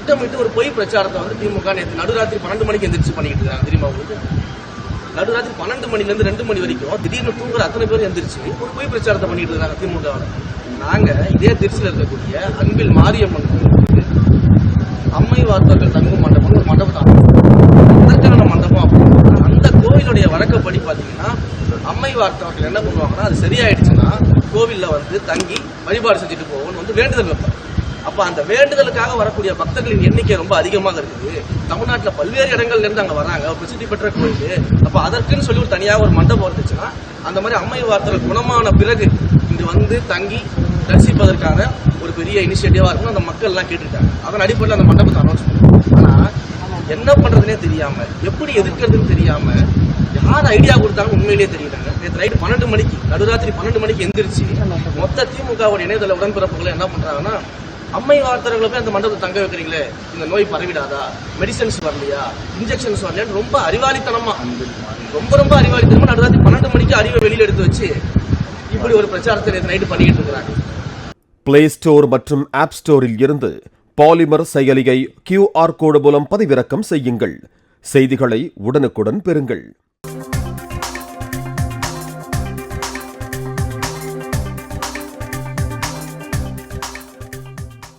திட்டமிட்டு ஒரு பொய் பிரச்சாரத்தை வந்து திமுக நேற்று நடுராத்திரி 12 மணிக்கு எந்திரிச்சு பண்ணிட்டு இருக்காங்க. தெரியுமா உங்களுக்கு? நடுராத்திரி 12 மணிலேருந்து 2 மணி வரைக்கும் திடீர்னு தூங்குற அத்தனை பேர் எந்திரிச்சு ஒரு பொய் பிரச்சாரத்தை பண்ணிட்டு இருக்காங்க திமுக. நாங்க இதே திருச்சியில் இருக்கக்கூடிய அன்பில் மாரியம்மன் கோயிலுக்கு அம்மை வார்த்தர்கள் தங்கும் மண்டபம் ஒரு மண்டபம் அதற்கான மண்டபம் அப்படின்னு அந்த கோவிலுடைய வழக்கப்படி பாத்தீங்கன்னா அம்மை வார்த்தவர்கள் என்ன பண்ணுவாங்கன்னா அது சரியாயிடுச்சுன்னா கோவில்ல வந்து தங்கி வழிபாடு செஞ்சுட்டு போவோம்னு வந்து வேண்டுதல் வைப்பாங்க. அப்ப அந்த வேண்டுதலுக்காக வரக்கூடிய பக்தர்களின் எண்ணிக்கை ரொம்ப அதிகமாக இருக்குது. தமிழ்நாட்டில் பல்வேறு இடங்கள்ல இருந்து அங்க வராங்க, பிரசித்தி பெற்ற கோயில். அப்ப அதற்குன்னு சொல்லி ஒரு தனியாக ஒரு மண்டபம் இருந்துச்சுன்னா அந்த மாதிரி அம்மை வார்த்தர்கள் குணமான பிறகு இங்க வந்து தங்கி தரிசிப்பதற்கான ஒரு பெரிய இனிஷியேட்டிவா இருக்குன்னு அந்த மக்கள் எல்லாம் கேட்டுட்டாங்க. அதன் அடிப்படையில் அந்த மண்டபத்தை அனௌன்ஸ் பண்ணுவோம். ஆனா என்ன பண்றதுனே தெரியாம, எப்படி எதிர்க்கிறதுன்னு தெரியாம, யார் ஐடியா கொடுத்தாங்க உண்மையிலேயே தெரியலங்க. நேற்று நைட்டு 12 மணிக்கு நடுராத்திரி 12 மணிக்கு எந்திரிச்சு மொத்த திமுகவுடைய இணையதள உடன்பிறப்புகளை என்ன பண்றாங்கன்னா, அம்மை வார்த்தர்களை போய் அந்த மண்டபத்தை தங்க வைக்கிறீங்களே, இந்த நோய் பரவிடாதா, மெடிசன்ஸ் வரலையா, இன்ஜெக்ஷன்ஸ் வரலையான்னு ரொம்ப அறிவாளித்தனமா நடுராத்திரி 12 மணிக்கு அறிவை வெளியில எடுத்து வச்சு இப்படி ஒரு பிரச்சாரத்தை நேற்று நைட்டு பண்ணிட்டு இருக்கிறாங்க. பிளே ஸ்டோர் மற்றும் ஆப் ஸ்டோரில் இருந்து பாலிமர் செயலியை QR கோடு மூலம் பதிவிறக்கம் செய்யுங்கள். செய்திகளை உடனுக்குடன் பெறுங்கள்.